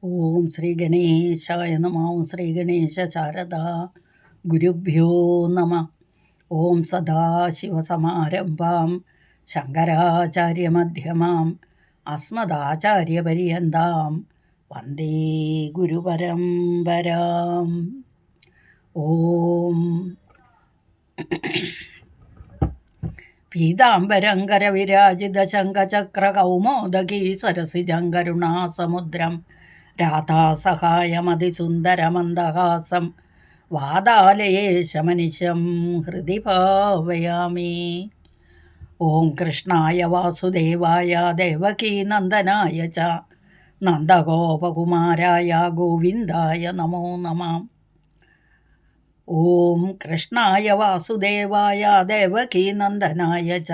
ഓം ശ്രീ ഗണേശായ നമ. ഓം ശ്രീ ഗണേശ ശാരദാ ഗുരുഭ്യോ നമ. ഓം സദാശിവസമാരംഭാം ശങ്കരാചാര്യമധ്യമാം അസ്മദാചാര്യപര്യന്താം വന്ദേ ഗുരുപരമ്പരാം. ഓം പീതാംബരം കരവിരാജിത ശംഖചക്രകൗമോദകീ സരസിജം കരുണാസമുദ്രം രാധാസഹായമതിസുന്ദരമന്ദഹാസം വാതാലയേശമനിശം ഹൃദി ഭാവയാമി. ഓം കൃഷ്ണായ വാസുദേവായ ദേവകീനന്ദനായ ച നന്ദഗോപകുമാരായ ഗോവിന്ദായ നമോ നമഃ. ഓം കൃഷ്ണായ വാസുദേവായ ദേവകീനന്ദനായ ച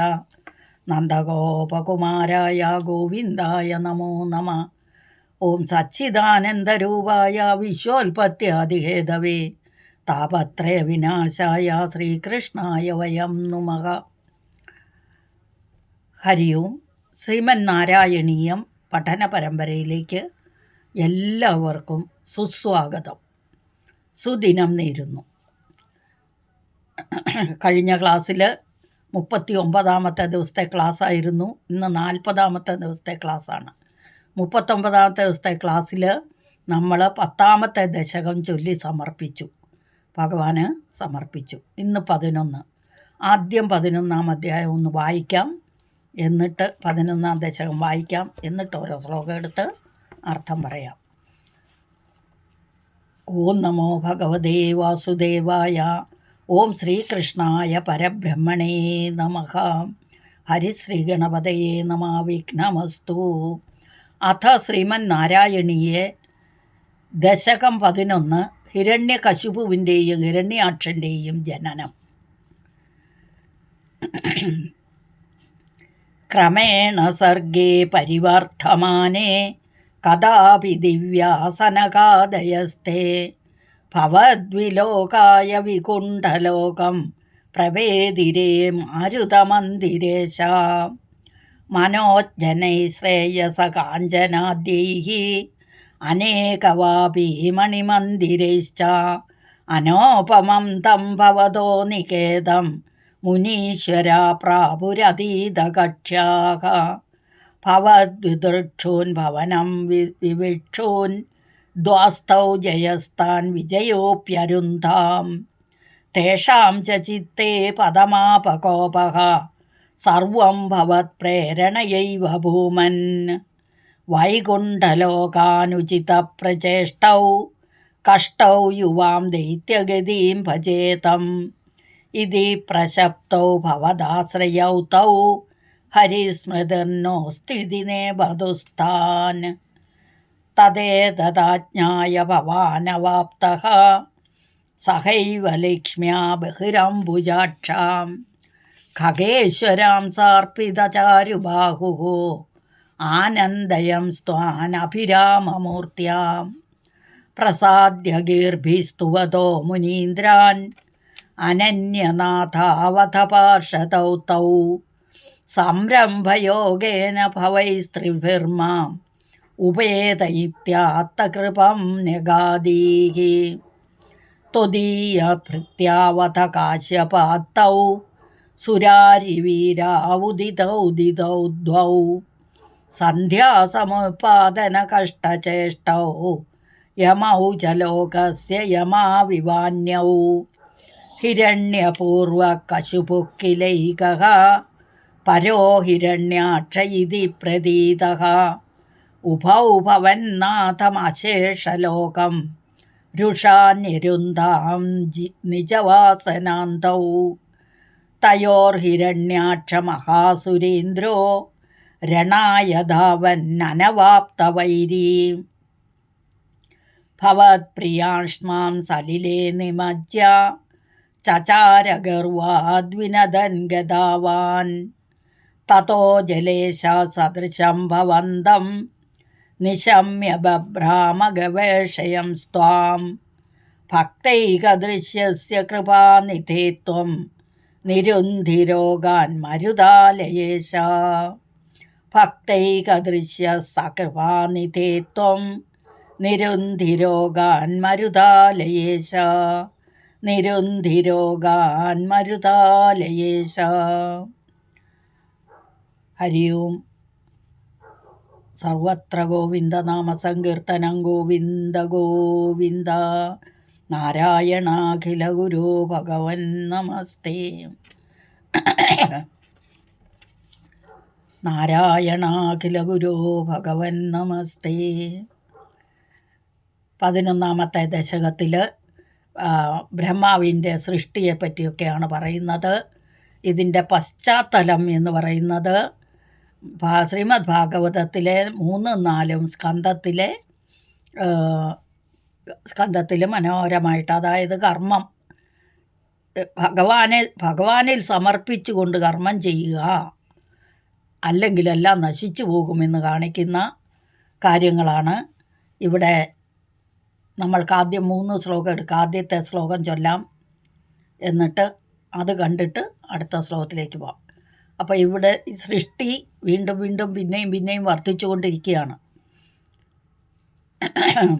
നന്ദഗോപകുമാരായ ഗോവിന്ദായ നമോ നമഃ. ഓം സച്ചിദാനന്ദരൂപായ വിശ്വോൽപത്യാദിഹേതവേ താപത്രയ വിനാശായ ശ്രീകൃഷ്ണായ വയം നുമഃ. ഹരി ഓം. ശ്രീമന്നാരായണീയം പഠന പരമ്പരയിലേക്ക് എല്ലാവർക്കും സുസ്വാഗതം, സുദിനം നേരുന്നു. കഴിഞ്ഞ ക്ലാസ്സിൽ 39ാമത്തെ ദിവസത്തെ ക്ലാസ്സായിരുന്നു. ഇന്ന് 40ാമത്തെ ദിവസത്തെ ക്ലാസ്സാണ്. 39ാമത്തെ ദിവസത്തെ ക്ലാസ്സിൽ നമ്മൾ 10ാമത്തെ ദശകം ചൊല്ലി സമർപ്പിച്ചു, ഭഗവാന് സമർപ്പിച്ചു. ഇന്ന് 11. ആദ്യം 11ാം അധ്യായം ഒന്ന് വായിക്കാം, എന്നിട്ട് 11ാം ദശകം വായിക്കാം, എന്നിട്ട് ഓരോ ശ്ലോകം എടുത്ത് അർത്ഥം പറയാം. ഓം നമോ ഭഗവതേ വാസുദേവായ. ഓം ശ്രീകൃഷ്ണായ പരബ്രഹ്മണേ നമഃ. ഹരിശ്രീ ഗണപതയേ നമഃ. വിഘ്നമസ്തു. അഥ ശ്രീമന്നാരായണീയെ ദശകം 11. ഹിരണ്യകശിപുവിൻ്റെയും ഹിരണ്യാക്ഷൻ്റെയും ജനനം. ക്രമേണ സർഗേ പരിവർത്തമാനേ കഥാപി ദിവ്യാസനകാദയസ്തേ ഭവദ്വിലോകായ വികുണ്ഠലോകം പ്രവേദിരേ മാരുതമന്ദിരേശ. മനോജ്ജനൈ ശ്രേയസകാഞ്ചനാദ്യൈഃ അനേകവാപി മണിമന്ദിരൈശ്ച അനോപമം തം ഭവതോ നികേതം മുനീശ്വരാ പ്രാപുരതീതകക്ഷ്യാഃ. ഭവദ്വിദൃക്ഷൂൻ ഭവനം വിവിക്ഷൂൻ ദ്വാസ്തൗ ജയസ്താൻ വിജയോപ്യരുന്ധാം. തേഷാം ച ചിത്തേ പദമാപകോപഃ സർവം ഭവത്പ്രേരണയൈവ ഭൂമൻ. വൈകുണ്ഠലോകാനുചിതപ്രചേഷ്ടൗ കഷ്ടൗ യുവാം ദൈത്യഗതിം ഭജേതം. ഇതി പ്രശപ്തൗ ഭവദാശ്രയൗ തൗ ഹരിസ്മൃതിർനോസ്തിതി നേബതുസ്ഥാൻ. തദേതദാജ്ഞായ ഭവാനവാപ്തഃ സഹൈവ ലക്ഷ്മ്യാ ബഹിരംബുജാക്ഷാം ഖഗേശ്വരാം സാർപ്പിതചാരുബാഹുഃ ആനന്ദയം സ്ത്വാനഭിരാമമൂർത്യാം. പ്രസാദ്യ ഗീർഭിസ്തുവതോ മുനീന്ദ്രാൻ അനന്യനാഥാവത പാർഷദൗ തൗ. സംരംഭയോഗേന ഭവൈസ്ത്രിഭിർമാം ഉപേതയിത്യാത്തകൃപം ന്യഗാദീഃ. ത്വദീയഭൃത്യാവത കാശ്യപാത്തൗ സുരാരിവീരാവുദിതൗ ദ്വൗ. സന്ധ്യാസമുത്പാദനകഷ്ടചേഷ്ടൗ യമൗ ച ലോകസ്യ യമാവിവാന്യൗ. ഹിരണ്യപൂർവകശുപുഃ കിലൈകഃ പരോ ഹിരണ്യാക്ഷ ഇതി പ്രതീതഃ. ഉഭൗ ഭവന്നാഥമശേഷലോകം രുഷാന്യരുന്ധാം നിജവാസനാന്തൗ. തയോർഹിരണ്യാക്ഷമഹാസുരേന്ദ്രോ രണായ ധാവന്നനവാപ്തവൈരീ. ഭവത്പ്രിയാഷ്മാം സലിലേ നിമജ്യ ചചാര ഗർവാദ്വിനദൻ ഗതാവാൻ. തതോ ജലേശസദൃശം ഭവന്തം നിശമ്യ ബഭ്രാമ ഗവേഷയം സ്ത്വാം. ഭക്തൈകദൃശ്യസ്യ കൃപാനിധേ ത്വം നിരുന്ധിരോഗാൻ മരുതാലയേശ. ഭക്തൈകദൃശ്യ സകൃപാനിധേ ത്വം നിരുന്ധിരോഗാൻ മരുതാലയേശ, നിരുന്ധിരോഗാൻ മരുതാലയേശ. ഹരി ഓം. സർവത്ര ഗോവിന്ദ നാമസങ്കീർത്തനം ഗോവിന്ദ ഗോവിന്ദ. നാരായണാഖില ഗുരോ ഭഗവൻ നമസ്തേ. നാരായണാഖില ഗുരോ ഭഗവൻ നമസ്തേ. 11ാമത്തെ ദശകത്തിൽ ബ്രഹ്മാവിൻ്റെ സൃഷ്ടിയെ പറ്റിയൊക്കെയാണ് പറയുന്നത്. ഇതിൻ്റെ പശ്ചാത്തലം എന്ന് പറയുന്നത് ശ്രീമദ് ഭാഗവതത്തിലെ 3-4 സ്കന്ധത്തിൽ മനോഹരമായിട്ട്, അതായത് കർമ്മം ഭഗവാനിൽ സമർപ്പിച്ചുകൊണ്ട് കർമ്മം ചെയ്യുക, അല്ലെങ്കിൽ എല്ലാം നശിച്ചു പോകുമെന്ന് കാണിക്കുന്ന കാര്യങ്ങളാണ് ഇവിടെ. നമ്മൾക്ക് ആദ്യം 3 ശ്ലോകം എടുക്കാം. ആദ്യത്തെ ശ്ലോകം ചൊല്ലാം, എന്നിട്ട് അത് കണ്ടിട്ട് അടുത്ത ശ്ലോകത്തിലേക്ക് പോകാം. അപ്പോൾ ഇവിടെ സൃഷ്ടി വീണ്ടും വീണ്ടും പിന്നെയും പിന്നെയും വർദ്ധിച്ചു കൊണ്ടിരിക്കുകയാണ്.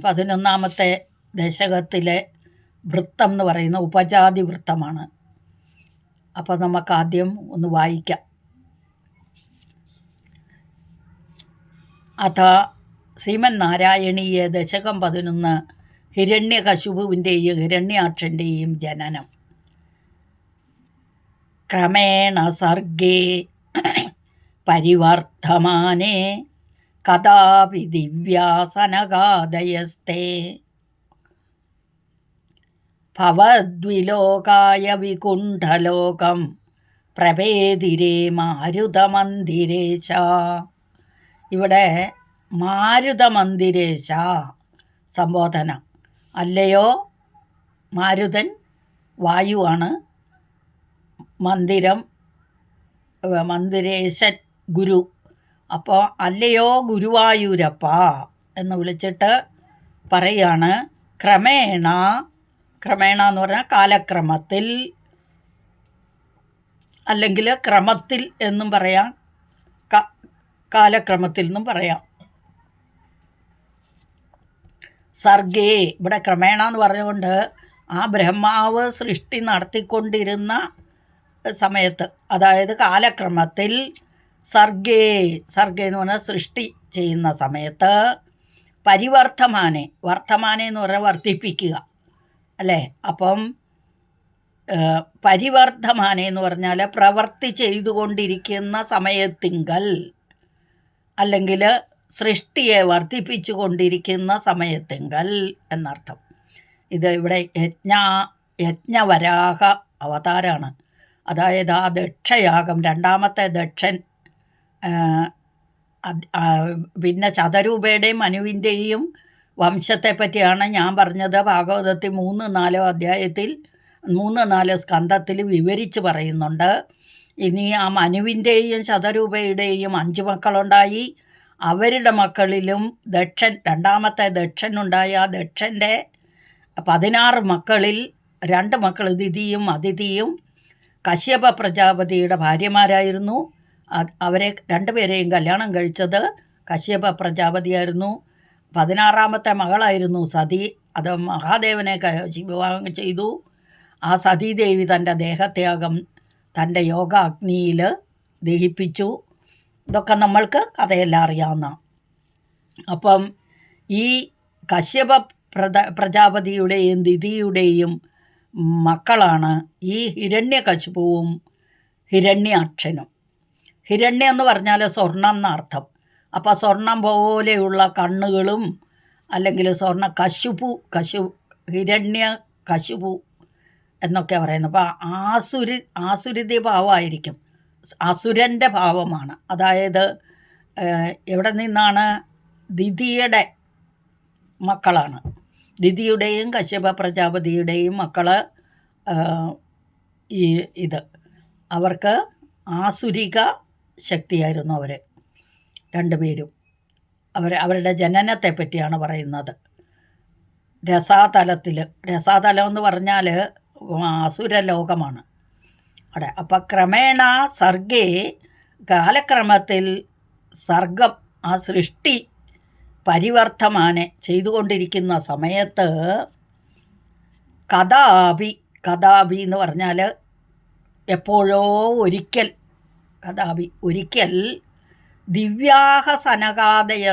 11ാമത്തെ ദശകത്തിലെ വൃത്തം എന്ന് പറയുന്ന ഉപജാതി വൃത്തമാണ്. അപ്പോൾ നമുക്കാദ്യം ഒന്ന് വായിക്കാം. അഥ ശ്രീമന്നാരായണീയ ദശകം 11 ഹിരണ്യകശിപുവിൻ്റെയും ഹിരണ്യാക്ഷൻ്റെയും ജനനം. ക്രമേണ സർഗേ പരിവർദ്ധമാനേ കഥാപി ദിവ്യാസനഗാദയസ്തേ ഭവദ്വിലോകായ വികുണ്ഠലോകം പ്രഭേദിരേ മാരുതമന്ദിരേശ. ഇവിടെ മാരുതമന്ദിരേശ സംബോധന. അല്ലയോ മാരുതൻ വായുവാണ്, മന്ദിരേശൻ ഗുരു. അപ്പോൾ അല്ലയോ ഗുരുവായൂരപ്പ എന്ന് വിളിച്ചിട്ട് പറയാണ്. ക്രമേണ, ക്രമേണ എന്ന് പറഞ്ഞാൽ കാലക്രമത്തിൽ, അല്ലെങ്കിൽ ക്രമത്തിൽ എന്നും പറയാം, കാലക്രമത്തിൽ എന്നും പറയാം. സർഗേ, ഇവിടെ ക്രമേണ എന്ന് പറഞ്ഞുകൊണ്ട് ആ ബ്രഹ്മാവ് സൃഷ്ടി നടത്തിക്കൊണ്ടിരുന്ന സമയത്ത്, അതായത് കാലക്രമത്തിൽ, സർഗേ, സർഗേ എന്ന് പറഞ്ഞാൽ സൃഷ്ടി ചെയ്യുന്ന സമയത്ത്, പരിവർത്തമാനെ, വർത്തമാനെ എന്ന് പറഞ്ഞാൽ വർദ്ധിപ്പിക്കുക അല്ലേ. അപ്പം പരിവർദ്ധമാനെ എന്ന് പറഞ്ഞാൽ പ്രവൃത്തി ചെയ്തുകൊണ്ടിരിക്കുന്ന സമയത്തിങ്കൽ, അല്ലെങ്കിൽ സൃഷ്ടിയെ വർദ്ധിപ്പിച്ചു കൊണ്ടിരിക്കുന്ന സമയത്തിങ്കൽ എന്നർത്ഥം. ഇത് ഇവിടെ യജ്ഞവരാഹ അവതാരമാണ്. അതായത് ആ ദക്ഷയാഗം, 2ാമത്തെ ദക്ഷൻ, പിന്നെ ശതരൂപയുടെയും മനുവിൻ്റെയും വംശത്തെ പറ്റിയാണ് ഞാൻ പറഞ്ഞത്. ഭാഗവതത്തിൽ 3-4 അധ്യായത്തിൽ 3-4 സ്കന്ധത്തിൽ വിവരിച്ച് പറയുന്നുണ്ട്. ഇനി ആ മനുവിൻ്റെയും ശതരൂപയുടെയും 5 മക്കളുണ്ടായി. അവരുടെ മക്കളിലും ദക്ഷൻ, 2ാമത്തെ ദക്ഷനുണ്ടായ ആ ദക്ഷൻ്റെ 16 മക്കളിൽ 2 മക്കൾ ദിതിയും അതിഥിയും കശ്യപ പ്രജാപതിയുടെ ഭാര്യമാരായിരുന്നു. അവരെ 2 പേരെയും കല്യാണം കഴിച്ചത് കശ്യപ പ്രജാപതിയായിരുന്നു. 16ാമത്തെ മകളായിരുന്നു സതി. അത് മഹാദേവനെ വിവാഹം ചെയ്തു. ആ സതീദേവി തൻ്റെ ദേഹത്യാഗം തൻ്റെ യോഗാഗ്നിയിൽ ദഹിപ്പിച്ചു. ഇതൊക്കെ നമ്മൾക്ക് കഥയെല്ലാം അറിയാവുന്ന. അപ്പം ഈ കശ്യപ പ്രജാപതിയുടെയും ദിതിയുടെയും മക്കളാണ് ഈ ഹിരണ്യകശിപുവും ഹിരണ്യാക്ഷനും. ഹിരണ്യം എന്ന് പറഞ്ഞാൽ സ്വർണം എന്നർത്ഥം. അപ്പോൾ സ്വർണം പോലെയുള്ള കണ്ണുകളും, അല്ലെങ്കിൽ ഹിരണ്യകശിപു എന്നൊക്കെ പറയുന്നത്. അപ്പോൾ ആസുരിതി ഭാവമായിരിക്കും, അസുരൻ്റെ ഭാവമാണ്. അതായത് എവിടെ നിന്നാണ്? ദിതിയുടെ മക്കളാണ്. ദിതിയുടെയും കശ്യപ പ്രജാപതിയുടെയും മക്കൾ. ഇത് അവർക്ക് ആസുരിക ശക്തിയായിരുന്നു അവർ 2 പേരും. അവരുടെ ജനനത്തെ പറ്റിയാണ് പറയുന്നത്. രസാതലം എന്ന് പറഞ്ഞാൽ അസുരലോകമാണ് അവിടെ. അപ്പം ക്രമേണ സർഗേ, കാലക്രമത്തിൽ സർഗം, ആ സൃഷ്ടി പരിവർത്തമാനെ ചെയ്തുകൊണ്ടിരിക്കുന്ന സമയത്ത് കഥാപി എന്ന് പറഞ്ഞാൽ എപ്പോഴോ ഒരിക്കൽ, കഥാപി ഒരിക്കൽ, ദിവ്യാഹ സനകാദയ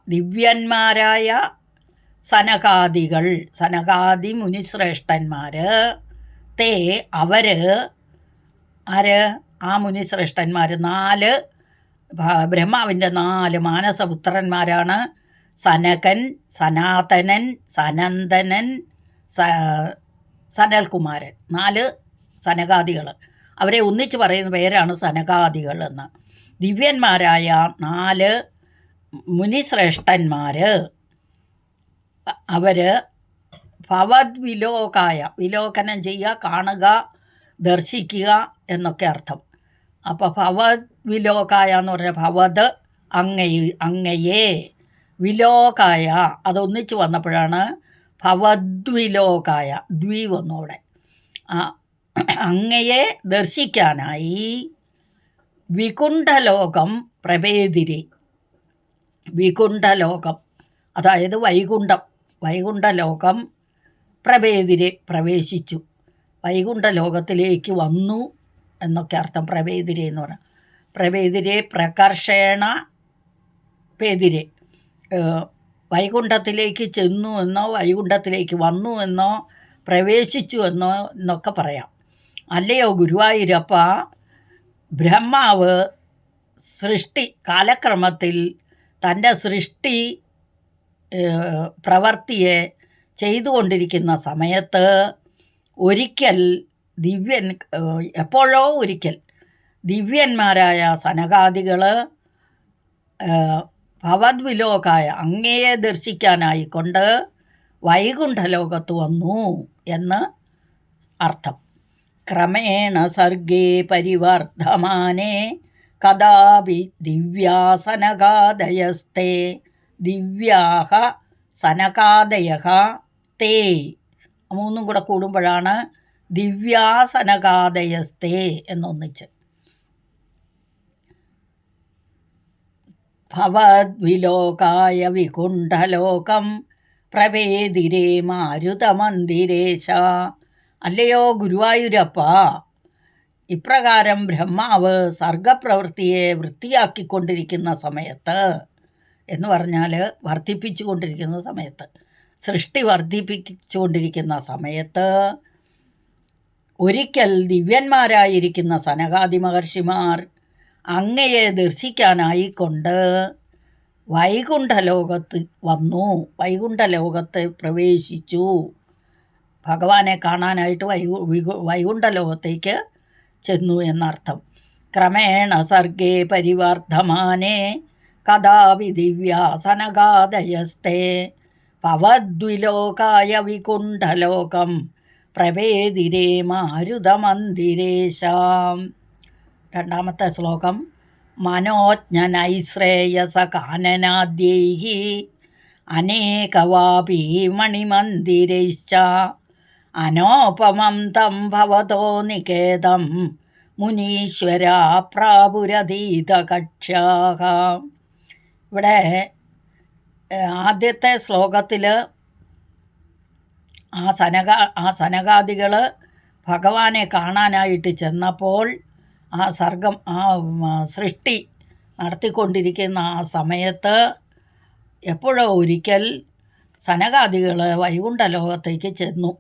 ദിവ്യന്മാരായ സനകാദി മുനിശ്രേഷ്ഠന്മാർ, തേ അവർ, ആര്? ആ മുനിശ്രേഷ്ഠന്മാർ 4 ബ്രഹ്മാവിൻ്റെ 4 മാനസപുത്രന്മാരാണ്. സനകൻ, സനാതനൻ, സനന്ദനൻ, സനൽകുമാരൻ. 4 സനകാദികൾ. അവരെ ഒന്നിച്ച് പറയുന്ന പേരാണ് സനകാദികൾ എന്ന്. ദിവ്യന്മാരായ 4 മുനിശ്രേഷ്ഠന്മാർ അവർ വിലോകനം ചെയ്യുക, കാണുക, ദർശിക്കുക എന്നൊക്കെ അർത്ഥം. അപ്പോൾ ഭവദ്വിലോകായ എന്ന് പറഞ്ഞാൽ ഭവത് അങ്ങയെ, വിലോകായ അതൊന്നിച്ച് വന്നപ്പോഴാണ് ഭവദ്വിലോകായ, ദ്വി വന്നോടെ. അങ്ങയെ ദർശിക്കാനായി വികുണ്ഠലോകം പ്രവേദിരി, വികുണ്ഠലോകം അതായത് വൈകുണ്ഠലോകം പ്രവേദിരെ പ്രവേശിച്ചു, വൈകുണ്ഠലോകത്തിലേക്ക് വന്നു എന്നൊക്കെ അർത്ഥം. പ്രവേദിരെ എന്ന് പറഞ്ഞാൽ പ്രവേദിരെ പ്രകർഷേണ പേതിരെ, വൈകുണ്ഠത്തിലേക്ക് ചെന്നു എന്നോ വൈകുണ്ഠത്തിലേക്ക് വന്നു എന്നോ പ്രവേശിച്ചു എന്നൊക്കെ പറയാം. അല്ലയോ ഗുരുവായൂരപ്പ, ബ്രഹ്മാവ് കാലക്രമത്തിൽ തൻ്റെ സൃഷ്ടി പ്രവൃത്തിയെ ചെയ്തുകൊണ്ടിരിക്കുന്ന സമയത്ത് എപ്പോഴോ ഒരിക്കൽ ദിവ്യന്മാരായ സനകാദികൾ ഭവദ്വിലോകായ അങ്ങയെ ദർശിക്കാനായിക്കൊണ്ട് വൈകുണ്ഠലോകത്ത് വന്നു എന്ന് അർത്ഥം. ക്രമേണ സർഗേ പരിവർദ്ധമാനേ കഥാപി ദിവ്യാസനകാദയസ്തേ ദിവ്യാഹ സനകാദയഃ തേ. 3 കൂടെ കൂടുമ്പോഴാണ് ദിവ്യാസനകാദയസ്തേ എന്നൊന്നിച്ച്. ഭവദ്വിലോകായ വികുണ്ഠലോകം പ്രവേദിരേ മാരുതമന്ദിരേശ. അല്ലയോ ഗുരുവായൂരപ്പ, ഇപ്രകാരം ബ്രഹ്മാവ് സർഗപ്രവൃത്തിയെ വൃത്തിയാക്കിക്കൊണ്ടിരിക്കുന്ന സമയത്ത് എന്ന് പറഞ്ഞാൽ വർദ്ധിപ്പിച്ചുകൊണ്ടിരിക്കുന്ന സമയത്ത്, സൃഷ്ടി വർദ്ധിപ്പിച്ചുകൊണ്ടിരിക്കുന്ന സമയത്ത് ഒരിക്കൽ ദിവ്യന്മാരായിരിക്കുന്ന സനകാദി മഹർഷിമാർ അങ്ങയെ ദർശിക്കാനായിക്കൊണ്ട് വൈകുണ്ഠലോകത്ത് വന്നു, വൈകുണ്ഠലോകത്ത് പ്രവേശിച്ചു. ഭഗവാനെ കാണാനായിട്ട് വൈകുണ്ഠലോകത്തേക്ക് ചെന്നു എന്നർത്ഥം. ക്രമേണ സർഗേ പരിവർദ്ധമാനേ കഥാപി ദിവ്യാസനകാദയസ്തേ ഭവദ്വിലോകായ വികുണ്ഠലോകം പ്രവേദിരേ മാരുതമന്ദിരേശാം. 2ാമത്തെ ശ്ലോകം. മനോജ്ഞനൈശ്രേയസകാനനാദ്യൈഃ അനേകവാപീ മണിമന്ദിരൈശ്ച അനോപമം തം ഭവതോ നികേതം മുനീശ്വരാ പ്രാപുരതീതകക്ഷ്യാഃ. ഇവിടെ ആദ്യത്തെ ശ്ലോകത്തിൽ ആ സനകാദികൾ ഭഗവാനെ കാണാനായിട്ട് ചെന്നപ്പോൾ സൃഷ്ടി നടത്തിക്കൊണ്ടിരിക്കുന്ന ആ സമയത്ത് എപ്പോഴോ ഒരിക്കൽ സനകാദികൾ വൈകുണ്ഠലോകത്തേക്ക് ചെന്നു.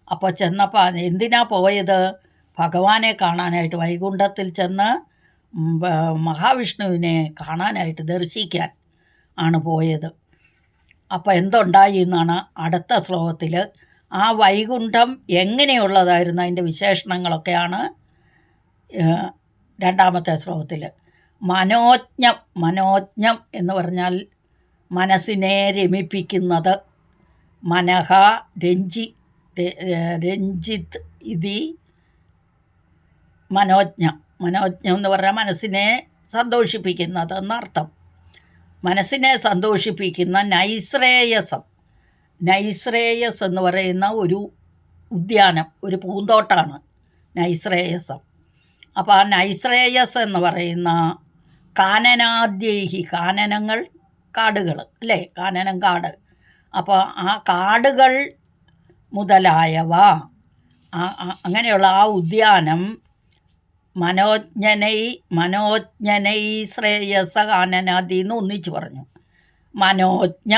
അപ്പോൾ ചെന്നപ്പോൾ എന്തിനാ പോയത്? ഭഗവാനെ കാണാനായിട്ട്, വൈകുണ്ഠത്തിൽ ചെന്ന് മഹാവിഷ്ണുവിനെ കാണാനായിട്ട്, ദർശിക്കാൻ ആണ് പോയത്. അപ്പോൾ എന്തുണ്ടായി എന്നാണ് അടുത്ത ശ്ലോകത്തിൽ. ആ വൈകുണ്ഠം എങ്ങനെയുള്ളതായിരുന്നു, അതിൻ്റെ വിശേഷണങ്ങളൊക്കെയാണ് 2ാമത്തെ ശ്ലോകത്തിൽ. മനോജ്ഞം എന്ന് പറഞ്ഞാൽ മനസ്സിനെ രമിപ്പിക്കുന്നത്. മനഃ രഞ്ജിത്ത് ഇതി മനോജ്ഞം എന്ന് പറഞ്ഞാൽ മനസ്സിനെ സന്തോഷിപ്പിക്കുന്നത് എന്നർത്ഥം. മനസ്സിനെ സന്തോഷിപ്പിക്കുന്ന നൈശ്രേയസ് എന്ന് പറയുന്ന ഒരു ഉദ്യാനം, ഒരു പൂന്തോട്ടാണ് നൈശ്രേയസം. അപ്പോൾ ആ നൈശ്രേയസ് എന്ന് പറയുന്ന കാനനാദ്യൈഹി, കാനനങ്ങൾ കാടുകൾ അല്ലേ, കാനനം കാട്. അപ്പോൾ ആ കാടുകൾ മുതലായവ, അങ്ങനെയുള്ള ആ ഉദ്യാനം മനോജ്ഞനൈ ശ്രേയസ കാനനാദി എന്ന് ഒന്നിച്ച് പറഞ്ഞു. മനോജ്ഞ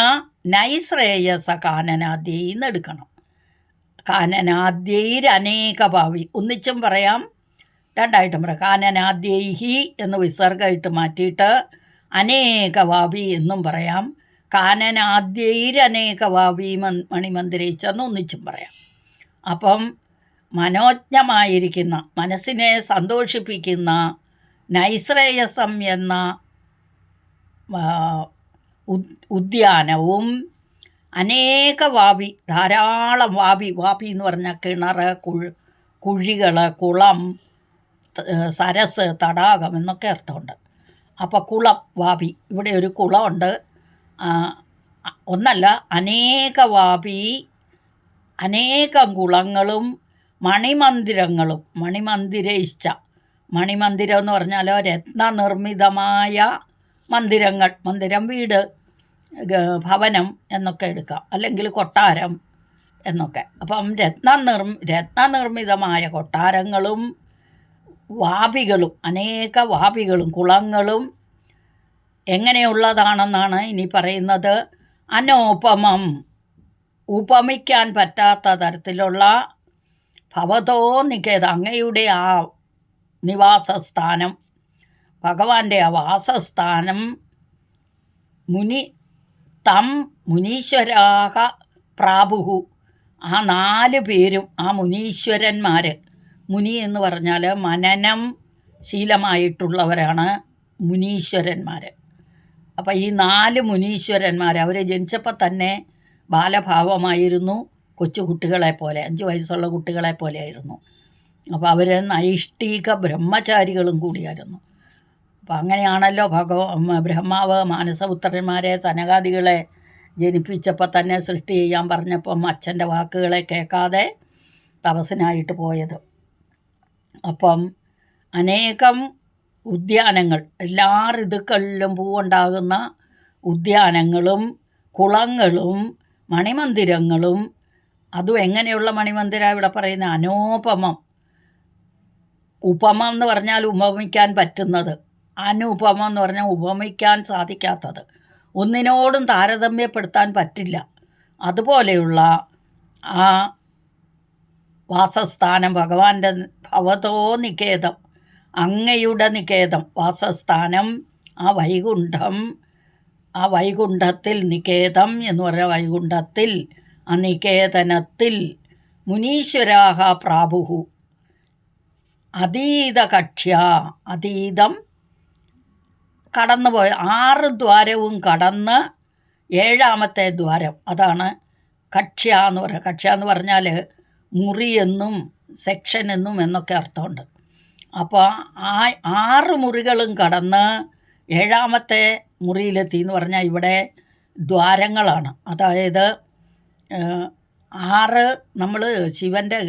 നൈശ്രേയസ കാനനാദ്യൈ എന്ന് എടുക്കണം. കാനനാദ്യൈരനേക ഭാവി, ഒന്നിച്ചും പറയാം രണ്ടായിട്ടും പറയാം. കാനനാദ്യൈഹി എന്ന് വിസർഗമായിട്ട് മാറ്റിയിട്ട് അനേകവാപി എന്നും പറയാം. കാനനാദ്യൈരനേകവാപി മണിമന്ദിരയിച്ചെന്ന് ഒന്നിച്ചും പറയാം. അപ്പം മനോജ്ഞമായിരിക്കുന്ന, മനസ്സിനെ സന്തോഷിപ്പിക്കുന്ന നൈശ്രേയസം എന്ന ഉദ്യാനവും അനേകവാപി, ധാരാളം വാപി എന്ന് പറഞ്ഞാൽ കിണർ, കുഴികൾ, കുളം, സരസ്, തടാകം എന്നൊക്കെ അർത്ഥമുണ്ട്. അപ്പോൾ കുളം, വാപി, ഇവിടെ ഒരു കുളമുണ്ട്. ഒന്നല്ല, അനേകവാപി, അനേകം കുളങ്ങളും മണിമന്ദിരങ്ങളും. മണിമന്ദിരയിച്ച, മണിമന്ദിരം എന്ന് പറഞ്ഞാൽ രത്നനിർമ്മിതമായ മന്ദിരങ്ങൾ. മന്ദിരം വീട്, ഭവനം എന്നൊക്കെ എടുക്കാം, അല്ലെങ്കിൽ കൊട്ടാരം എന്നൊക്കെ. അപ്പം രത്നനിർമ്മിതമായ കൊട്ടാരങ്ങളും വാപികളും, അനേക വാപികളും കുളങ്ങളും എങ്ങനെയുള്ളതാണെന്നാണ് ഇനി പറയുന്നത്. അനോപമം, ഉപമിക്കാൻ പറ്റാത്ത തരത്തിലുള്ള, ഭവതോ നികേത, അങ്ങയുടെ ആ നിവാസസ്ഥാനം, ഭഗവാന്റെ ആ വാസസ്ഥാനം, മുനീശ്വരാഹ പ്രാപുഹു, ആ 4 പേരും, ആ മുനീശ്വരന്മാർ, മുനി എന്ന് പറഞ്ഞാൽ മനനം ശീലമായിട്ടുള്ളവരാണ് മുനീശ്വരന്മാർ. അപ്പം ഈ 4 മുനീശ്വരന്മാർ, അവർ ജനിച്ചപ്പോൾ തന്നെ ബാലഭാവമായിരുന്നു, കൊച്ചു കുട്ടികളെ പോലെ, 5 വയസ്സുള്ള കുട്ടികളെ പോലെ ആയിരുന്നു. അപ്പോൾ അവർ നൈഷ്ഠിക ബ്രഹ്മചാരികളും കൂടിയായിരുന്നു. അപ്പം അങ്ങനെയാണല്ലോ ബ്രഹ്മാവ് മാനസപുത്രന്മാരെ, സനകാദികളെ ജനിപ്പിച്ചപ്പോൾ തന്നെ സൃഷ്ടി ചെയ്യാൻ പറഞ്ഞപ്പം അച്ഛൻ്റെ വാക്കുകളെ കേൾക്കാതെ തപസ്സിനായിട്ട് പോയത്. അപ്പം അനേകം ഉദ്യാനങ്ങൾ, എല്ലാ ഋതുക്കളിലും പൂവുണ്ടാകുന്ന ഉദ്യാനങ്ങളും കുളങ്ങളും മണിമന്ദിരങ്ങളും. അതും എങ്ങനെയുള്ള മണിമന്ദിരം ഇവിടെ പറയുന്ന? അനോപമം. ഉപമം എന്ന് പറഞ്ഞാൽ ഉപമിക്കാൻ പറ്റുന്നത്, അനുപമം എന്ന് പറഞ്ഞാൽ ഉപമിക്കാൻ സാധിക്കാത്തത്, ഒന്നിനോടും താരതമ്യപ്പെടുത്താൻ പറ്റില്ല. അതുപോലെയുള്ള ആ വാസസ്ഥാനം ഭഗവാന്റെ ഭവതോ നികേതം, അങ്ങയുടെ നികേതം, വാസസ്ഥാനം, ആ വൈകുണ്ഠം, ആ വൈകുണ്ഠത്തിൽ, നികേതം എന്ന് പറഞ്ഞാൽ വൈകുണ്ഠത്തിൽ, ആ നികേതനത്തിൽ മുനീശ്വരാഹ പ്രാപുഹു അതീതകക്ഷ്യ, അതീതം കടന്നുപോയ 6 ദ്വാരവും കടന്ന് 7ാമത്തെ ദ്വാരം, അതാണ് കക്ഷ്യ എന്ന് പറയുക. കക്ഷ്യ എന്ന് പറഞ്ഞാൽ മുറിയെന്നും സെക്ഷൻ എന്നും എന്നൊക്കെ അർത്ഥമുണ്ട്. അപ്പോൾ ആ 6 മുറികളും കടന്ന് 7ാമത്തെ മുറിയിലെത്തി എന്ന് പറഞ്ഞാൽ ഇവിടെ ദ്വാരങ്ങളാണ്. അതായത് 6, നമ്മൾ ശിവൻ്റെ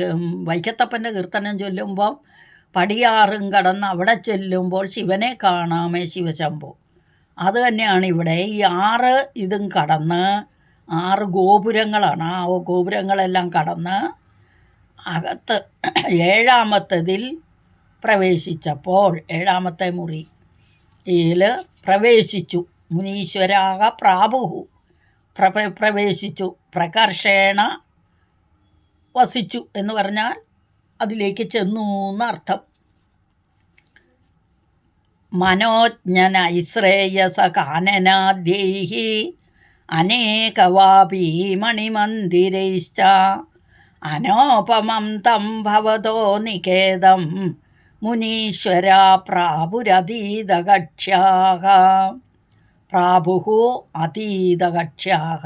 വൈക്കത്തപ്പൻ്റെ കീർത്തനം ചൊല്ലുമ്പോൾ പടിയാറും കടന്ന് അവിടെ ചെല്ലുമ്പോൾ ശിവനെ കാണാമേ ശിവശംഭോ, അത് തന്നെയാണ് ഇവിടെ. ഈ 6 ഇതും കടന്ന് 6 ഗോപുരങ്ങളാണ്. ആ ഗോപുരങ്ങളെല്ലാം കടന്ന് അകത്ത് 7ാമത്തതിൽ പ്രവേശിച്ചപ്പോൾ, 7ാമത്തെ മുറിയിൽ പ്രവേശിച്ചു. മുനീശ്വരാഹ പ്രാപുഹു, പ്രവേശിച്ചു. പ്രകർഷേണ വസിച്ചു എന്ന് പറഞ്ഞാൽ അതിലേക്ക് ചെന്നു എന്നർത്ഥം. മനോജ്ഞനൈശ്രേയസ കാനനാദ്യൈഹി അനേകവാപി മണിമന്ദിരൈശ്ച അനോപമം തം ഭവതോ നികേതം മുനീശ്വരാ പ്രാപുരതീതകക്ഷ്യാഃ. പ്രാപുഹു അതീതകക്ഷ്യാഃ,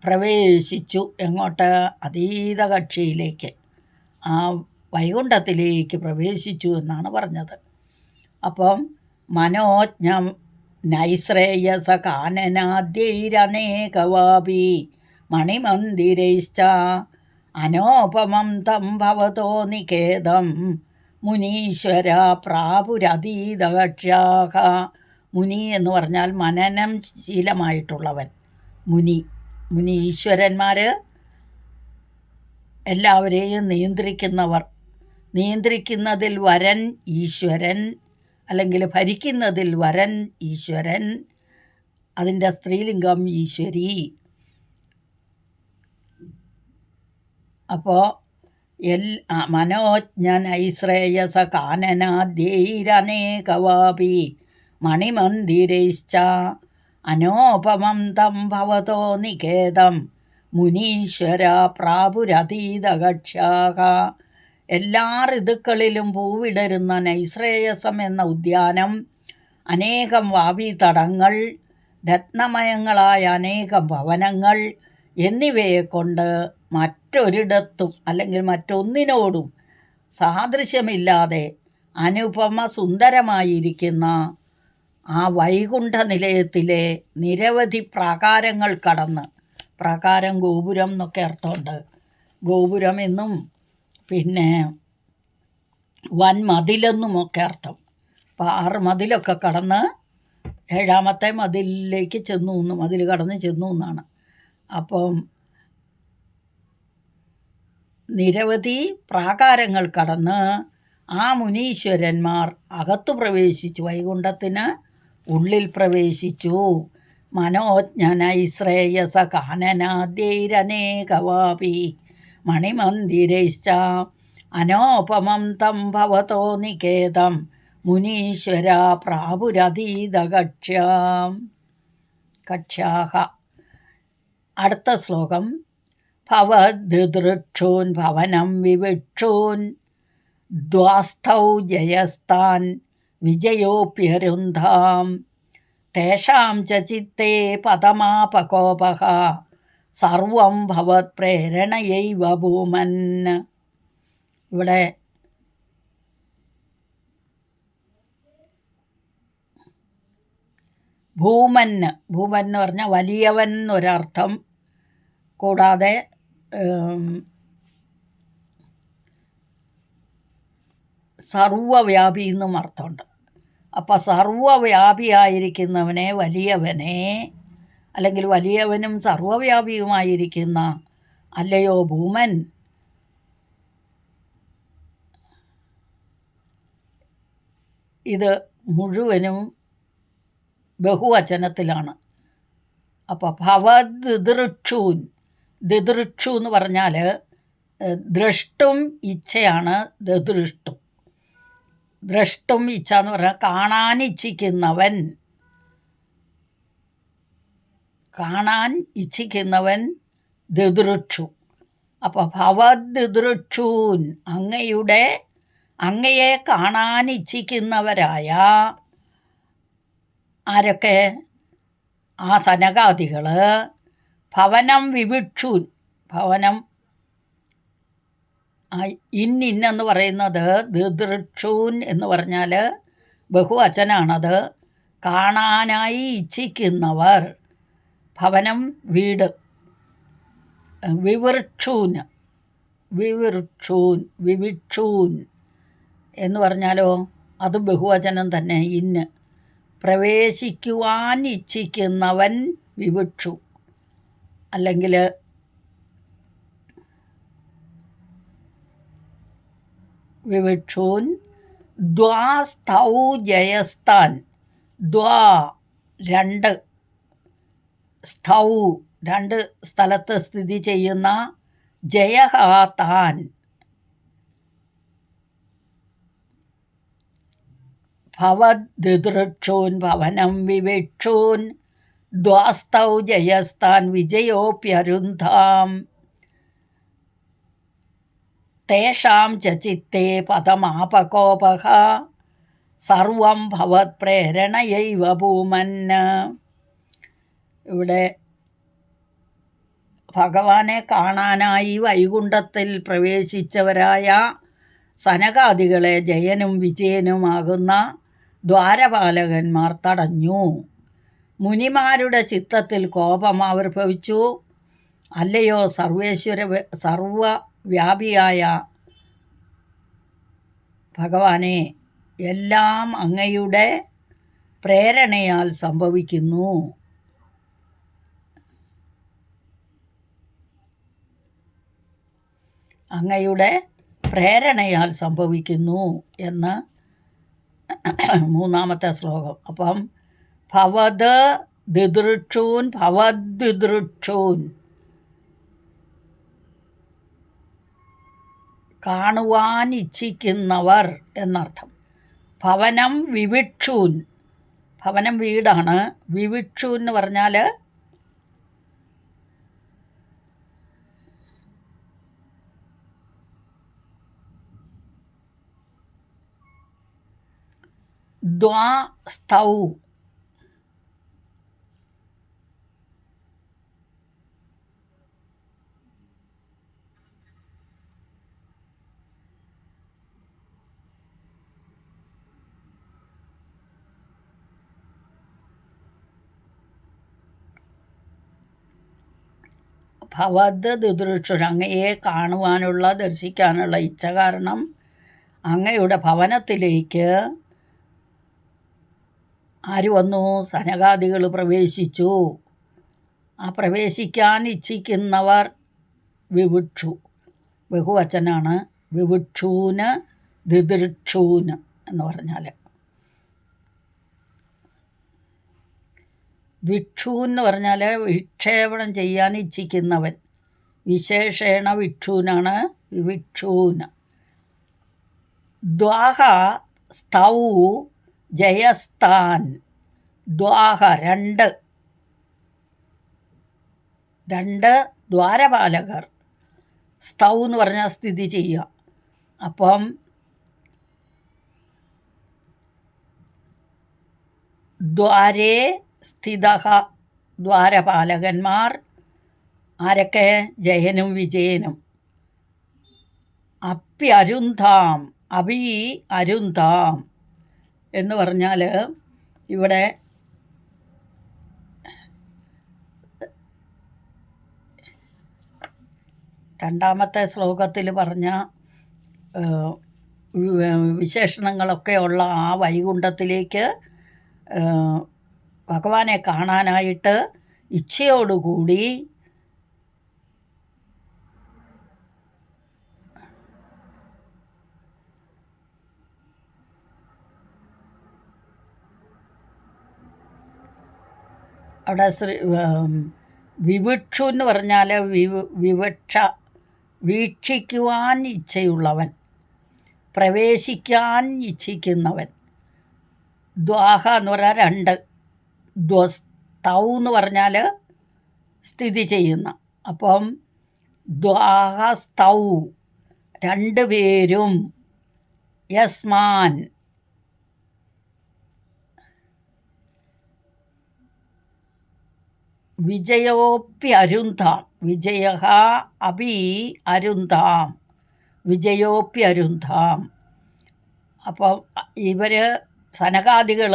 പ്രവേശിച്ചു. എങ്ങോട്ട്? അതീതകക്ഷിയിലേക്ക്, ആ വൈകുണ്ഠത്തിലേക്ക് പ്രവേശിച്ചു എന്നാണ് പറഞ്ഞത്. അപ്പം മനോജ്ഞം നൈശ്രേയസ കാനനാദ്യൈരനേകവാപി മണിമന്ദിരൈശ്ച അനോപമം തം ഭവതോ നികേതം മുനീശ്വര പ്രാപുരതീതകക്ഷ്യാഃ. മുനി എന്ന് പറഞ്ഞാൽ മനനം ശീലമായിട്ടുള്ളവൻ. മുനി ഈശ്വരന്മാർ എല്ലാവരെയും നിയന്ത്രിക്കുന്നവർ. നിയന്ത്രിക്കുന്നതിൽ വരൻ ഈശ്വരൻ, അല്ലെങ്കിൽ ഭരിക്കുന്നതിൽ വരൻ ഈശ്വരൻ, അതിൻ്റെ സ്ത്രീലിംഗം ഈശ്വരി. അപ്പോൾ മനോജ്ഞനൈശ്രേയസ കാനനാദ്യൈരനേകവാപി മണിമന്ദിരൈശ്ച അനോപമം തം ഭവതോ നികേതം മുനീശ്വര പ്രാപുരതീതകക്ഷ്യാക. എല്ലാ ഋതുക്കളിലും പൂവിടരുന്ന നൈശ്രേയസം എന്ന ഉദ്യാനം, അനേകം വാപീതടങ്ങൾ, രത്നമയങ്ങളായ അനേകം ഭവനങ്ങൾ എന്നിവയെക്കൊണ്ട് മറ്റൊരിടത്തും അല്ലെങ്കിൽ മറ്റൊന്നിനോടും സാദൃശ്യമില്ലാതെ അനുപമ സുന്ദരമായിരിക്കുന്ന ആ വൈകുണ്ഠ നിലയത്തിലെ നിരവധി പ്രാകാരങ്ങൾ കടന്ന്, പ്രാകാരം ഗോപുരം എന്നൊക്കെ അർത്ഥമുണ്ട്, ഗോപുരം എന്നും പിന്നെ വൻമതിലെന്നുമൊക്കെ അർത്ഥം. അപ്പോൾ 6 മതിലൊക്കെ കടന്ന് 7ാമത്തെ മതിലിലേക്ക് ചെന്നു, മതിൽ കടന്ന് ചെന്നു എന്നാണ്. അപ്പം നിരവധി പ്രാകാരങ്ങൾ കടന്ന് ആ മുനീശ്വരന്മാർ അകത്തു പ്രവേശിച്ചു, വൈകുണ്ഠത്തിന് ഉള്ളിൽ പ്രവേശിച്ചു. മനോജ്ഞനൈശ്രേയസ കാനനാദ്യൈരനേകവാപി മണിമന്ദിരൈശ്ച അനോപമം തം ഭവതോ നികേതം മുനീശ്വര പ്രാപുരതീതകക്ഷ്യാഹ. അടുത്ത ശ്ലോകം. ഭവദ്ദൃക്ഷൂൻ ഭവനം വിവിക്ഷൂൻ ദ്വാസ്ഥൗ ജയസ്താൻ വിജയോപ്യരുന്ധാം തേഷാം ച ചിത്തേ പദമാപകോപഃ സർവം ഭവത് പ്രേരണയൈവ ഭൂമൻ. ഇവിടെ ഭൂമൻ എന്ന് പറഞ്ഞാൽ വലിയവൻ എന്നൊരർത്ഥം, കൂടാതെ സർവവ്യാപി എന്നും അർത്ഥമുണ്ട്. അപ്പോൾ സർവവ്യാപിയായിരിക്കുന്നവനെ, വലിയവനെ, അല്ലെങ്കിൽ വലിയവനും സർവവ്യാപിയുമായിരിക്കുന്ന അല്ലയോ ഭൂമൻ, ഇത് മുഴുവനും ബഹുവചനത്തിലാണ്. അപ്പോൾ ഭവദ്ദൃക്ഷൂൻ, ദൃക്ഷു എന്ന് പറഞ്ഞാൽ ദ്രഷ്ടും ഇച്ഛയാണ് ദൃഷ്ടു. ദ്രഷ്ടും ഇച്ഛ എന്ന് പറഞ്ഞാൽ കാണാൻ ഇച്ഛിക്കുന്നവൻ ദൃക്ഷു. അപ്പോൾ ഭവദ്ദൃക്ഷൂൻ, അങ്ങയെ കാണാൻ ഇച്ഛിക്കുന്നവരായ ആരൊക്കെ? ആ സനകാദികൾ. ഭവനം വിവിക്ഷൂൻ, ഭവനം ഇന്നെന്ന് പറയുന്നത് ദൃക്ഷൂൻ എന്ന് പറഞ്ഞാൽ ബഹുവചനാണത്. കാണാനായി ഇച്ഛിക്കുന്നവർ, ഭവനം വീട്. വിവിക്ഷൂൻ എന്ന് പറഞ്ഞാലോ അത് ബഹുവചനം തന്നെ. ഇന്ന് പ്രവേശിക്കുവാൻ ഇച്ഛിക്കുന്നവൻ വിവിക്ഷു, അല്ലെങ്കിൽ വിവിക്ഷൂൻ. ദ്വാസ്ഥൗ ജയസ്ഥാൻ, രണ്ട്, സ്ഥൗ 2 സ്ഥലത്ത് സ്ഥിതി ചെയ്യുന്ന, ജയഹ താൻ. ഭവദ്ദൃക്ഷൂൻ ഭവനം വിവിക്ഷൂൻ ദ്വാസ്ഥൗ ജയസ്ഥാൻ വിജയോപ്യരുന്ധാം തേഷാം ച ചിത്തേ പദമാപകോപഃ സർവം ഭവത് പ്രേരണയൈവ ഭൂമൻ. ഇവിടെ ഭഗവാനെ കാണാനായി വൈകുണ്ഠത്തിൽ പ്രവേശിച്ചവരായ സനകാദികളെ ജയനും വിജയനുമാകുന്ന ദ്വാരപാലകന്മാർ തടഞ്ഞു. മുനിമാരുടെ ചിത്തത്തിൽ കോപം ആവിർഭവിച്ചു. അല്ലയോ സർവവ്യാപിയായ ഭഗവാനെ, എല്ലാം അങ്ങയുടെ പ്രേരണയാൽ സംഭവിക്കുന്നു. അങ്ങയുടെ പ്രേരണയാൽ സംഭവിക്കുന്നു എന്ന് മൂന്നാമത്തെ ശ്ലോകം. അപ്പം ഭവത് ദിദൃക്ഷൂൻ ഭവദ്ദിദൃക്ഷൂൻ, കാണുവാൻ ഇച്ഛിക്കുന്നവർ എന്നർത്ഥം. ഭവനം വിവിക്ഷൂൻ, ഭവനം വീടാണ്. വിവിക്ഷു എന്ന് പറഞ്ഞാൽ ദ്വാസ്തൗ, ഭവത് ദിദൃക്ഷുൻ, അങ്ങയെ കാണുവാനുള്ള ദർശിക്കാനുള്ള ഇച്ഛ കാരണം അങ്ങയുടെ ഭവനത്തിലേക്ക് ആര് വന്നു? സനകാദികൾ പ്രവേശിച്ചു. ആ പ്രവേശിക്കാൻ ഇച്ഛിക്കുന്നവർ വിവിക്ഷു, ബഹുവചനാണ്. വിവിക്ഷൂന് ദിദൃക്ഷൂന് എന്ന് പറഞ്ഞാൽ, വിക്ഷു എന്ന് പറഞ്ഞാൽ വിക്ഷേപണം ചെയ്യാൻ ഇച്ഛിക്കുന്നവൻ. വിശേഷേണ വിക്ഷൂനാണ് വിവിക്ഷൂന്. ദ്വാഹ സ്തൗ ജയസ്ഥാൻ, ദ്വാഹ രണ്ട് ദ്വാരപാലകർ. സ്തൗ എന്ന് പറഞ്ഞാൽ സ്ഥിതി ചെയ്യുക. അപ്പം ദ്വാരേ സ്ഥിതഃ, ദ്വാരപാലകന്മാർ ആരൊക്കെ? ജയനും വിജയനും. അപ്യരുന്ധാം, അഭി അരുന്ധാം എന്ന് പറഞ്ഞാൽ ഇവിടെ രണ്ടാമത്തെ ശ്ലോകത്തിൽ പറഞ്ഞ വിശേഷണങ്ങളൊക്കെ ഉള്ള ആ വൈകുണ്ഠത്തിലേക്ക് ഭഗവാനെ കാണാനായിട്ട് ഇച്ഛയോടുകൂടി അവിടെ വിവിക്ഷു എന്ന് പറഞ്ഞാൽ വിവക്ഷ, വീക്ഷിക്കുവാൻ ഇച്ഛയുള്ളവൻ, പ്രവേശിക്കാൻ ഇച്ഛിക്കുന്നവൻ. ദ്വാഹ എന്ന് പറഞ്ഞാൽ രണ്ട്, ദ്വസ്തൗ എന്ന് പറഞ്ഞാൽ സ്ഥിതി ചെയ്യുന്ന. അപ്പം ദ്വാഹസ്തൗ രണ്ടുപേരും, യസ്മാൻ വിജയോപ്യരുന്ധാം, വിജയഃ അപി അരുന്ധാം, വിജയോപ്യരുന്ധാം. അപ്പം ഇവർ സനകാദികൾ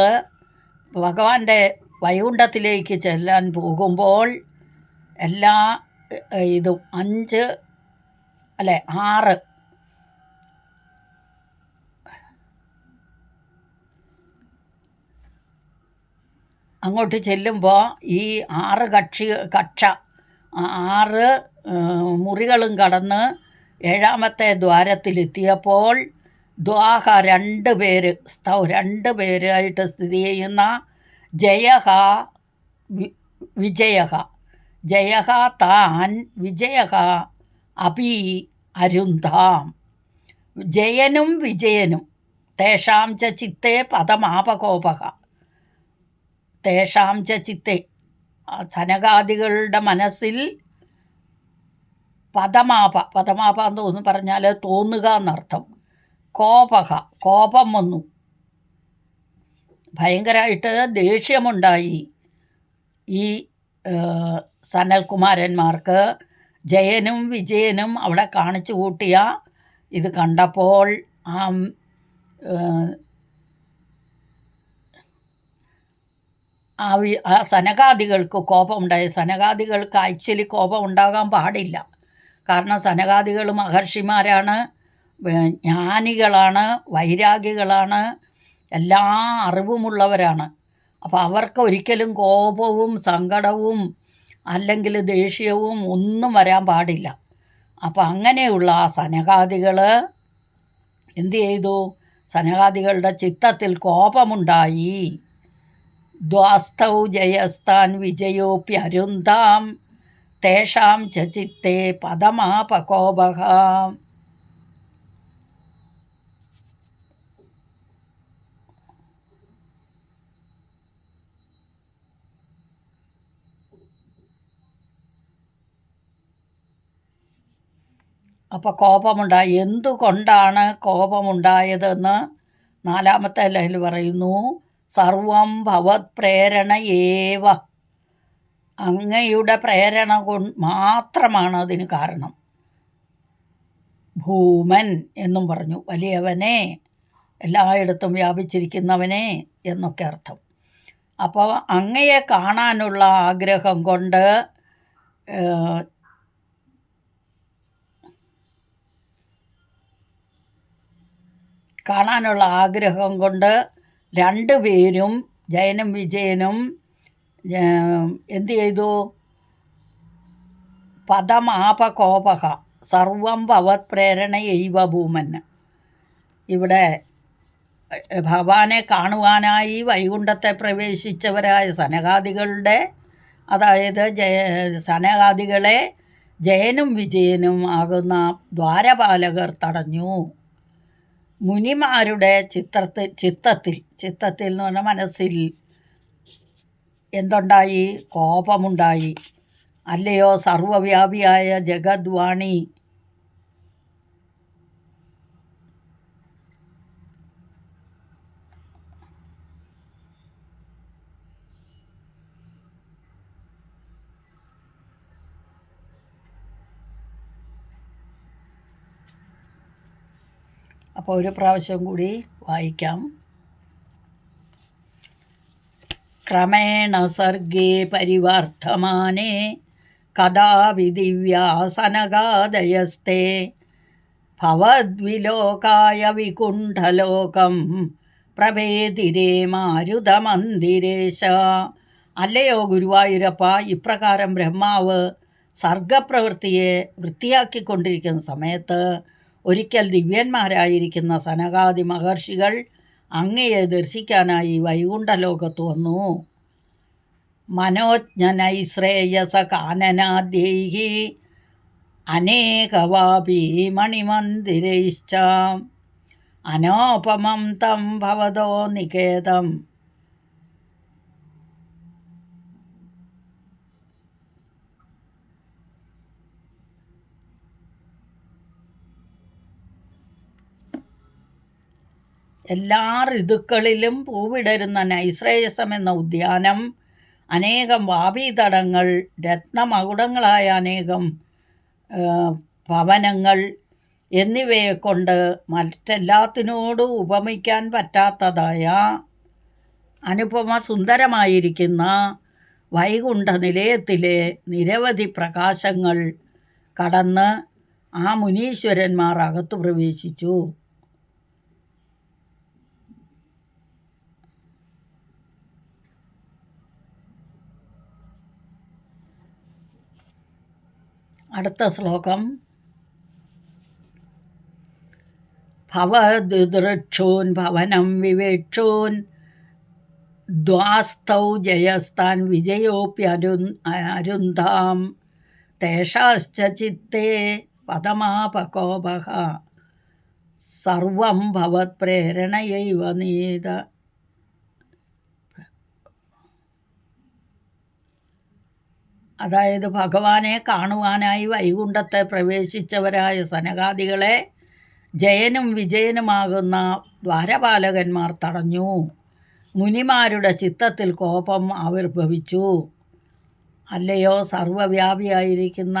ഭഗവാന്റെ വൈകുണ്ഠത്തിലേക്ക് ചെല്ലാൻ പോകുമ്പോൾ എല്ലാ ഇതും 6 അങ്ങോട്ട് ചെല്ലുമ്പോൾ ഈ 6 മുറികളും കടന്ന് 7ാമത്തെ ദ്വാരത്തിലെത്തിയപ്പോൾ ദ്വാഹ 2 പേര്, സ്തൗ 2 പേരായിട്ട് സ്ഥിതി ചെയ്യുന്ന ജയഃ വിജയഃ, ജയഃ താൻ, വിജയഃ അപി അരുന്ധാം. ജയനും വിജയനും തേഷാം ച ചിത്തേ പദമാപകോപഃ, തേഷാം ച ചിത്തെ സനകാദികളുടെ മനസ്സിൽ പദമാപ എന്ന് പറഞ്ഞാൽ തോന്നുക എന്നർത്ഥം. കോപഹ, കോപം വന്നു, ഭയങ്കരമായിട്ട് ദേഷ്യമുണ്ടായി ഈ സനൽകുമാരന്മാർക്ക്. ജയനും വിജയനും അവിടെ കാണിച്ചു കൂട്ടിയ ഇത് കണ്ടപ്പോൾ ആ സനകാദികൾക്ക് കോപമുണ്ടായി. സനകാദികൾക്ക് ആക്ച്വലി കോപം ഉണ്ടാകാൻ പാടില്ല. കാരണം സനകാദികൾ മഹർഷിമാരാണ്, ജ്ഞാനികളാണ്, വൈരാഗികളാണ്, എല്ലാ അറിവുമുള്ളവരാണ്. അപ്പോൾ അവർക്ക് ഒരിക്കലും കോപവും സങ്കടവും അല്ലെങ്കിൽ ദേഷ്യവും ഒന്നും വരാൻ പാടില്ല. അപ്പോൾ അങ്ങനെയുള്ള ആ സനകാദികൾ എന്തു ചെയ്തു? സനകാദികളുടെ ചിത്തത്തിൽ കോപമുണ്ടായി. ദ്വാസ്തൗ ജയസ്താൻ വിജയോപ്യരുന്താം തേഷാം ച ചിത്തേ പദമാപകോപഃ. അപ്പോൾ കോപമുണ്ടായി. എന്തുകൊണ്ടാണ് കോപമുണ്ടായതെന്ന് 4-ാമത്തെ ലൈനിൽ പറയുന്നു. സർവം ഭവത് പ്രേരണയേവ. അങ്ങയുടെ പ്രേരണ മാത്രമാണ് അതിന് കാരണം. ഭൂമൻ എന്നും പറഞ്ഞു. വലിയവനെ, എല്ലായിടത്തും വ്യാപിച്ചിരിക്കുന്നവനെ എന്നൊക്കെ അർത്ഥം. അപ്പോൾ അങ്ങയെ കാണാനുള്ള ആഗ്രഹം കൊണ്ട് രണ്ടുപേരും ജയനും വിജയനും എന്തു ചെയ്തു? പദമാപകോപഃ സർവം ഭവത് പ്രേരണയൈവ ഭൂമൻ. ഇവിടെ ഭഗവാനെ കാണുവാനായി വൈകുണ്ഠത്തെ പ്രവേശിച്ചവരായ സനകാദികളുടെ, അതായത് സനകാദികളെ ജയനും വിജയനും ആകുന്ന ദ്വാരപാലകർ തടഞ്ഞു. മുനിമാരുടെ ചിത്തത്തിൽ എന്ന് പറഞ്ഞാൽ മനസ്സിൽ എന്തുണ്ടായി? കോപമുണ്ടായി. അല്ലയോ സർവവ്യാപിയായ ജഗദ്വാണി, അപ്പോൾ ഒരു പ്രാവശ്യം കൂടി വായിക്കാം. ക്രമേണ സർഗേ പരിവർത്തമാനേ കഥാപി ദിവ്യാസനകാദയസ്തേ ഭവദ്വിലോകായ വികുണ്ഠലോകം പ്രവേദിരേ മാരുതമന്ദിരേശ. അല്ലയോ ഗുരുവായൂരപ്പ, ഇപ്രകാരം ബ്രഹ്മാവ് സർഗപ്രവൃത്തിയെ വൃത്തിയാക്കിക്കൊണ്ടിരിക്കുന്ന സമയത്ത് ഒരിക്കൽ ദിവ്യന്മാരായിരിക്കുന്ന സനകാദി മഹർഷികൾ അങ്ങയെ ദർശിക്കാനായി വൈകുണ്ഠലോകത്ത് വന്നു. മനോജ്ഞനൈശ്രേയസ കാനനാദ്യൈഹി അനേകവാപി മണിമന്ദിരൈശ്ച അനോപമം തം ഭവതോ നികേതം. എല്ലാ ഋതുക്കളിലും പൂവിടരുന്ന നൈശ്രേയസം എന്ന ഉദ്യാനം, അനേകം വാപീതടങ്ങൾ, രത്നമകുടങ്ങളായ അനേകം ഭവനങ്ങൾ എന്നിവയെക്കൊണ്ട് മറ്റെല്ലാത്തിനോടും ഉപമിക്കാൻ പറ്റാത്തതായ അനുപമ സുന്ദരമായിരിക്കുന്ന വൈകുണ്ഠ നിലയത്തിലെ നിരവധി പ്രകാശങ്ങൾ കടന്ന് ആ മുനീശ്വരന്മാർ അകത്തു പ്രവേശിച്ചു. അടുത്ത ശ്ലോകം. ഭവദൃക്ഷൂൻ ഭവനം വിവേക്ഷൂൻ ദ്വാസ്തൗ ജയസ്താൻ വിജയോപ്യരുന്ധാം തേഷാശ്ച ചിത്തേ പദമാപകോപഃ സർവം ഭവത് പ്രേരണയൈവ നീത. അതായത് ഭഗവാനെ കാണുവാനായി വൈകുണ്ഠത്തെ പ്രവേശിച്ചവരായ സനകാദികളെ ജയനും വിജയനുമാകുന്ന ദ്വാരപാലകന്മാർ തടഞ്ഞു. മുനിമാരുടെ ചിത്തത്തിൽ കോപം ആവിർഭവിച്ചു. അല്ലയോ സർവവ്യാപിയായിരിക്കുന്ന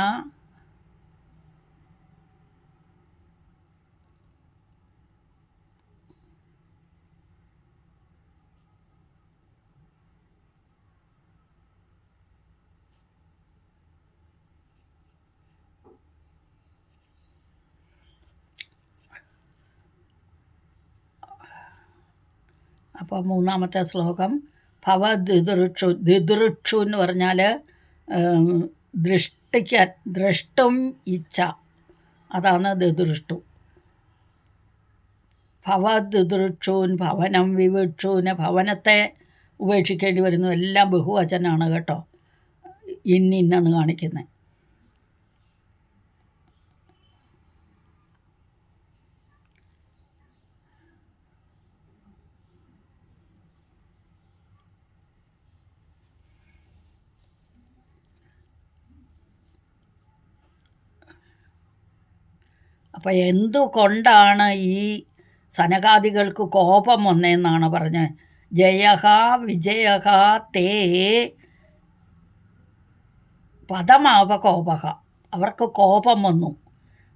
അപ്പോൾ മൂന്നാമത്തെ ശ്ലോകം. ദിദൃക്ഷു ദിദൃക്ഷു എന്ന് പറഞ്ഞാൽ ദ്രഷ്ടും ഇച്ഛ, അതാണ് ദിദൃഷ്ടു. ദിദൃക്ഷൂൻ ഭവനം വിവക്ഷൂന്, ഭവനത്തെ ഉപേക്ഷിക്കേണ്ടി വരുന്നു. എല്ലാം ബഹുവചനാണ് കേട്ടോ, ഇന്നെന്ന് കാണിക്കുന്നത്. അപ്പം എന്തുകൊണ്ടാണ് ഈ സനകാദികൾക്ക് കോപം വന്നതെന്നാണ് പറഞ്ഞത്. ജയഹ വിജയഹ തേ പദമാവകോപഹ, അവർക്ക് കോപം വന്നു.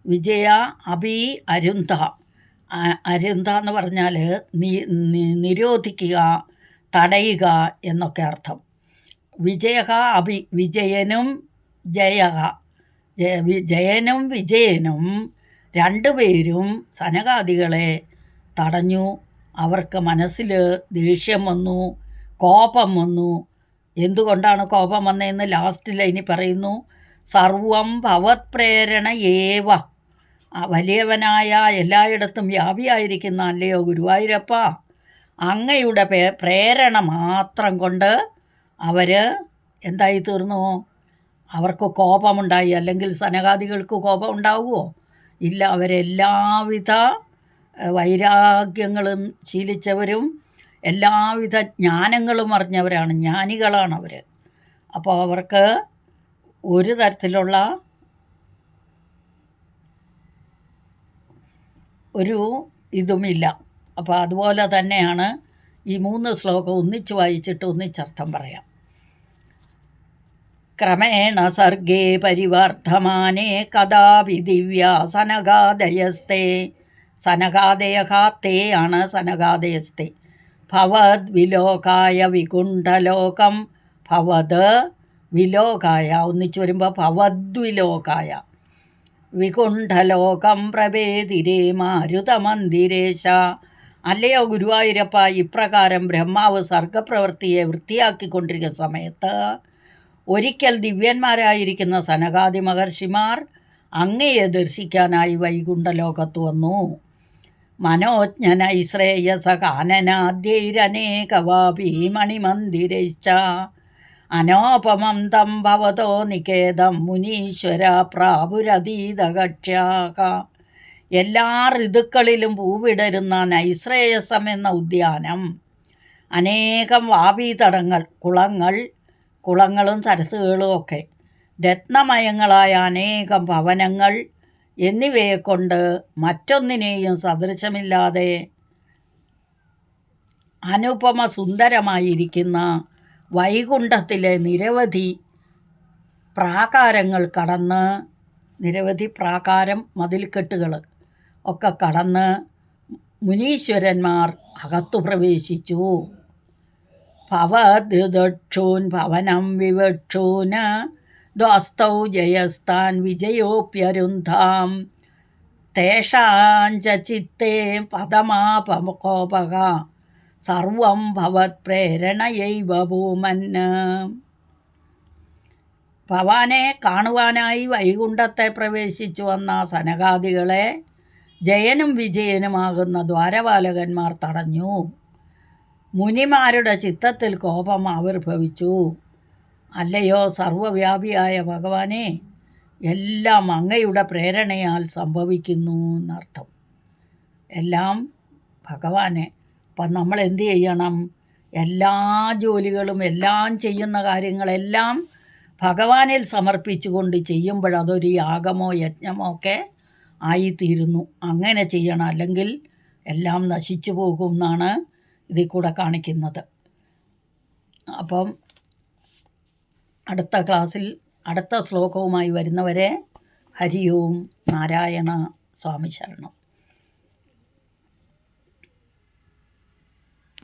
വിജയ അഭി അരുന്ധ, അരുന്ധ എന്ന് പറഞ്ഞാൽ നിരോധിക്കുക, തടയുക എന്നൊക്കെ അർത്ഥം. വിജയഹ അഭി, വിജയനും ജയനും വിജയനും രണ്ടുപേരും സനകാദികളെ തടഞ്ഞു. അവർക്ക് മനസ്സിൽ ദേഷ്യം വന്നു, കോപം വന്നു. എന്തുകൊണ്ടാണ് കോപം വന്നതെന്ന് ലാസ്റ്റ് ലൈനിൽ പറയുന്നു. സർവം ഭവത് പ്രേരണ ഏവ, വലിയവനായ എല്ലായിടത്തും വ്യാപിയായിരിക്കുന്ന അല്ലയോ ഗുരുവായൂരപ്പ, അങ്ങയുടെ പ്രേരണ മാത്രം കൊണ്ട് അവർ എന്തായി തീർന്നു? അവർക്ക് കോപമുണ്ടായി. അല്ലെങ്കിൽ സനകാദികൾക്ക് കോപം ഉണ്ടാവുമോ? ഇല്ല. അവരെല്ലാവിധ വൈരാഗ്യങ്ങളും ശീലിച്ചവരും എല്ലാവിധ ജ്ഞാനങ്ങളും അറിഞ്ഞവരാണ്, ജ്ഞാനികളാണ് അവർ. അപ്പോൾ അവർക്ക് ഒരു തരത്തിലുള്ള ഒരു ഇതുമില്ല. അപ്പോൾ അതുപോലെ തന്നെയാണ് ഈ 3 ശ്ലോകം ഒന്നിച്ച് വായിച്ചിട്ട് ഒന്നിച്ചർത്ഥം പറയാം. ക്രമേണ സർഗേ പരിവർദ്ധമാനേ കഥാപി ദിവ്യാ സനകാദയസ്തേ, സനകാദയഃ തേ ആണ് സനകാദയസ്തേ, ഭവദ് വിലോകായ വികുണ്ഠലോകം, ഭവത് വിലോകായ ഒന്നിച്ച് വരുമ്പോൾ ഭവദ്വിലോകായ, വികുണ്ഠലോകം പ്രവേദിരേ മാരുതമന്ദിരേശ. അല്ലയോ ഗുരുവായൂരപ്പ, ഇപ്രകാരം ബ്രഹ്മാവ് സർഗപ്രവൃത്തിയെ വൃത്തിയാക്കിക്കൊണ്ടിരിക്കുന്ന സമയത്ത് ഒരിക്കൽ ദിവ്യന്മാരായിരിക്കുന്ന സനകാദി മഹർഷിമാർ അങ്ങയെ ദർശിക്കാനായി വൈകുണ്ഠലോകത്ത് വന്നു. മനോജ്ഞനൈശ്രേയസ കാനനാദ്യൈരനേകവാപി മണിമന്ദിരൈശ്ച, അനോപമം തം ഭവതോ നികേതം മുനീശ്വര പ്രാപുരതീതകക്ഷ്യാക. എല്ലാ ഋതുക്കളിലും പൂവിടരുന്ന നൈശ്രേയസം എന്ന ഉദ്യാനം, അനേകം വാപീതടങ്ങൾ, കുളങ്ങളും സരസ്സുകളും ഒക്കെ, രത്നമയങ്ങളായ അനേകം ഭവനങ്ങൾ എന്നിവയെക്കൊണ്ട് മറ്റൊന്നിനെയും സദൃശമില്ലാതെ അനുപമ സുന്ദരമായിരിക്കുന്ന വൈകുണ്ഠത്തിലെ നിരവധി പ്രാകാരങ്ങൾ കടന്ന്, നിരവധി പ്രാകാരം മതിൽക്കെട്ടുകൾ ഒക്കെ കടന്ന് മുനീശ്വരന്മാർ അകത്തു പ്രവേശിച്ചു. ഭവദ്ദക്ഷൂൻ ഭവനം വിവക്ഷൂന് ദ്വസ്തൗ ജയസ്ഥാൻ വിജയോപ്യരുന്ധാം, തേഷാഞ്ച ചിത്തേ പദമാപകോപക സർവം ഭവത് പ്രേരണയൈവ ഭൂമന്. ഭവാനെ കാണുവാനായി വൈകുണ്ഠത്തെ പ്രവേശിച്ചു വന്ന സനകാദികളെ ജയനും വിജയനുമാകുന്ന ദ്വാരപാലകന്മാർ തടഞ്ഞു. മുനിമാരുടെ ചിത്തത്തിൽ കോപം ആവിർഭവിച്ചു. അല്ലയോ സർവവ്യാപിയായ ഭഗവാനെ, എല്ലാം അങ്ങയുടെ പ്രേരണയാൽ സംഭവിക്കുന്നു എന്നർത്ഥം. എല്ലാം ഭഗവാനെ. അപ്പം നമ്മൾ എന്തു ചെയ്യണം? എല്ലാ ജോലികളും, എല്ലാം ചെയ്യുന്ന കാര്യങ്ങളെല്ലാം ഭഗവാനിൽ സമർപ്പിച്ചുകൊണ്ട് ചെയ്യുമ്പോഴതൊരു യാഗമോ യജ്ഞമോ ഒക്കെ ആയിത്തീരുന്നു. അങ്ങനെ ചെയ്യണം, അല്ലെങ്കിൽ എല്ലാം നശിച്ചു പോകും എന്നാണ് ഇതിൽ കൂടെ കാണിക്കുന്നത്. അപ്പം അടുത്ത ക്ലാസ്സിൽ അടുത്ത ശ്ലോകവുമായി വരുന്നവരെ ഹരി ഓം നാരായണ സ്വാമി ശരണം.